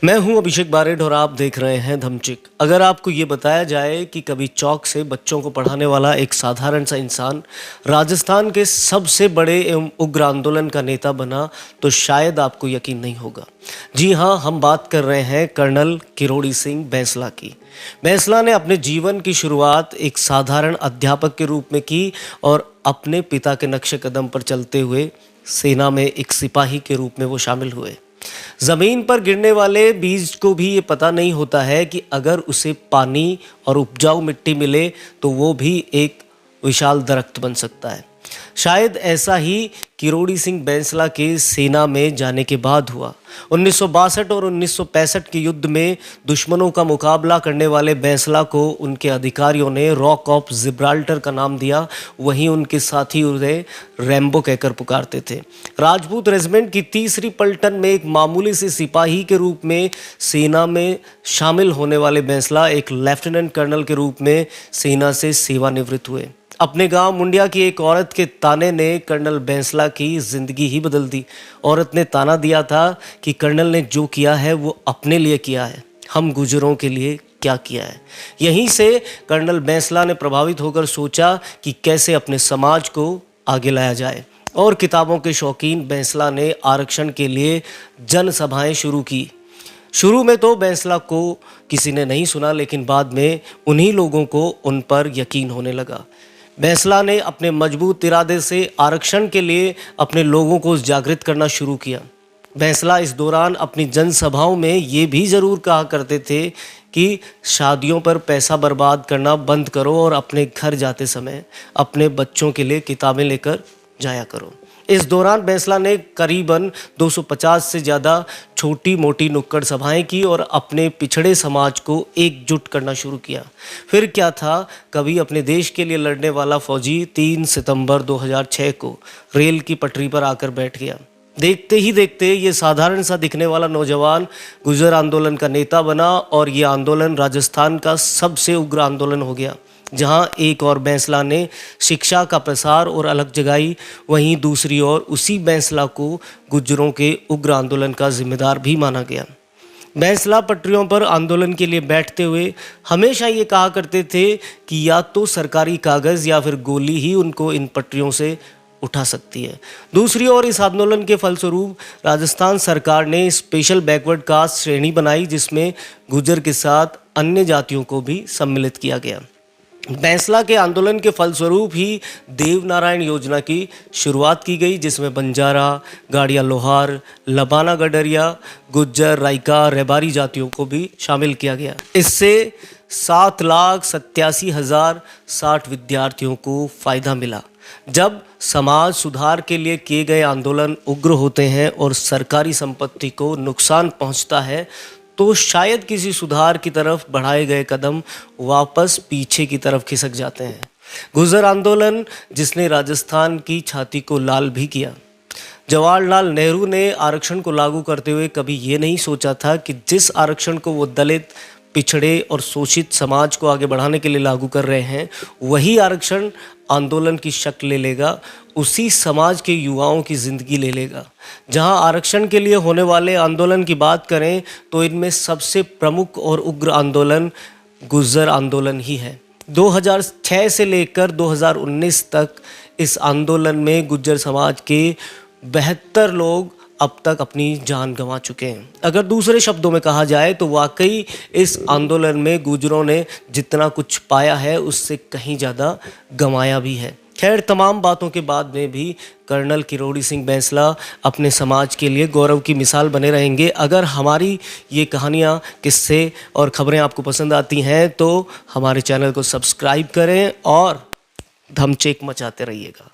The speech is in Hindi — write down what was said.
मैं हूं अभिषेक बारेड और आप देख रहे हैं धमचिक। अगर आपको ये बताया जाए कि कभी चौक से बच्चों को पढ़ाने वाला एक साधारण सा इंसान राजस्थान के सबसे बड़े एवं उग्र आंदोलन का नेता बना तो शायद आपको यकीन नहीं होगा। जी हाँ, हम बात कर रहे हैं कर्नल किरोड़ी सिंह बैंसला की। बैंसला ने अपने जीवन की शुरुआत एक साधारण अध्यापक के रूप में की और अपने पिता के नक्शे कदम पर चलते हुए सेना में एक सिपाही के रूप में वो शामिल हुए। जमीन पर गिरने वाले बीज को भी ये पता नहीं होता है कि अगर उसे पानी और उपजाऊ मिट्टी मिले तो वो भी एक विशाल दरख्त बन सकता है। शायद ऐसा ही किरोड़ी सिंह बैंसला के सेना में जाने के बाद हुआ। 1962 और 1965 के युद्ध में दुश्मनों का मुकाबला करने वाले बैंसला को उनके अधिकारियों ने रॉक ऑफ जिब्राल्टर का नाम दिया। वहीं उनके साथी उन्हें रैम्बो कहकर पुकारते थे। राजपूत रेजिमेंट की 3री पलटन में एक मामूली से सिपाही के रूप में सेना में शामिल होने वाले बैंसला एक लेफ्टिनेंट कर्नल के रूप में सेना से सेवानिवृत्त हुए। अपने गांव मुंडिया की एक औरत के ताने ने कर्नल बैंसला की जिंदगी ही बदल दी। औरत ने ताना दिया था कि कर्नल ने जो किया है वो अपने लिए किया है, हम गुजरों के लिए क्या किया है। यहीं से कर्नल बैंसला ने प्रभावित होकर सोचा कि कैसे अपने समाज को आगे लाया जाए और किताबों के शौकीन बैंसला ने आरक्षण के लिए जनसभाएं शुरू की। शुरू में तो बैंसला को किसी ने नहीं सुना, लेकिन बाद में उन्हीं लोगों को उन पर यकीन होने लगा। बैंसला ने अपने मजबूत इरादे से आरक्षण के लिए अपने लोगों को जागृत करना शुरू किया। बैंसला इस दौरान अपनी जनसभाओं में ये भी ज़रूर कहा करते थे कि शादियों पर पैसा बर्बाद करना बंद करो और अपने घर जाते समय अपने बच्चों के लिए किताबें लेकर जाया करो। इस दौरान बैंसला ने करीबन 250 से ज़्यादा छोटी मोटी नुक्कड़ सभाएं की और अपने पिछड़े समाज को एकजुट करना शुरू किया। फिर क्या था, कभी अपने देश के लिए लड़ने वाला फौजी 3 सितंबर 2006 को रेल की पटरी पर आकर बैठ गया। देखते ही देखते ये साधारण सा दिखने वाला नौजवान गुर्जर आंदोलन का नेता बना और ये आंदोलन राजस्थान का सबसे उग्र आंदोलन हो गया। जहां एक और बैंसला ने शिक्षा का प्रसार और अलग जगाई, वहीं दूसरी ओर उसी बैंसला को गुर्जरों के उग्र आंदोलन का जिम्मेदार भी माना गया। बैंसला पटरियों पर आंदोलन के लिए बैठते हुए हमेशा ये कहा करते थे कि या तो सरकारी कागज़ या फिर गोली ही उनको इन पटरियों से उठा सकती है। दूसरी ओर इस आंदोलन के फलस्वरूप राजस्थान सरकार ने स्पेशल बैकवर्ड कास्ट श्रेणी बनाई, जिसमें गुर्जर के साथ अन्य जातियों को भी सम्मिलित किया गया। बैंसला के आंदोलन के फलस्वरूप ही देवनारायण योजना की शुरुआत की गई, जिसमें बंजारा, गाड़िया लोहार, लबाना गडरिया, गुज्जर, राइका, रेबारी जातियों को भी शामिल किया गया। इससे 7,87,060 विद्यार्थियों को फ़ायदा मिला। जब समाज सुधार के लिए किए गए आंदोलन उग्र होते हैं और सरकारी संपत्ति को नुकसान पहुंचता है तो शायद किसी सुधार की तरफ बढ़ाए गए कदम वापस पीछे की तरफ खिसक जाते हैं। गुर्जर आंदोलन जिसने राजस्थान की छाती को लाल भी किया। जवाहरलाल नेहरू ने आरक्षण को लागू करते हुए कभी ये नहीं सोचा था कि जिस आरक्षण को वो दलित, पिछड़े और शोषित समाज को आगे बढ़ाने के लिए लागू कर रहे हैं, वही आरक्षण आंदोलन की शक्ल ले लेगा, उसी समाज के युवाओं की ज़िंदगी ले लेगा। जहां आरक्षण के लिए होने वाले आंदोलन की बात करें तो इनमें सबसे प्रमुख और उग्र आंदोलन गुर्जर आंदोलन ही है। 2006 से लेकर 2019 तक इस आंदोलन में गुर्जर समाज के 72 लोग अब तक अपनी जान गंवा चुके हैं। अगर दूसरे शब्दों में कहा जाए तो वाकई इस आंदोलन में गुर्जरों ने जितना कुछ पाया है उससे कहीं ज़्यादा गंवाया भी है। खैर, तमाम बातों के बाद में भी कर्नल किरोड़ी सिंह बैंसला अपने समाज के लिए गौरव की मिसाल बने रहेंगे। अगर हमारी ये कहानियाँ, किस्से और ख़बरें आपको पसंद आती हैं तो हमारे चैनल को सब्सक्राइब करें और धमचेक मचाते रहिएगा।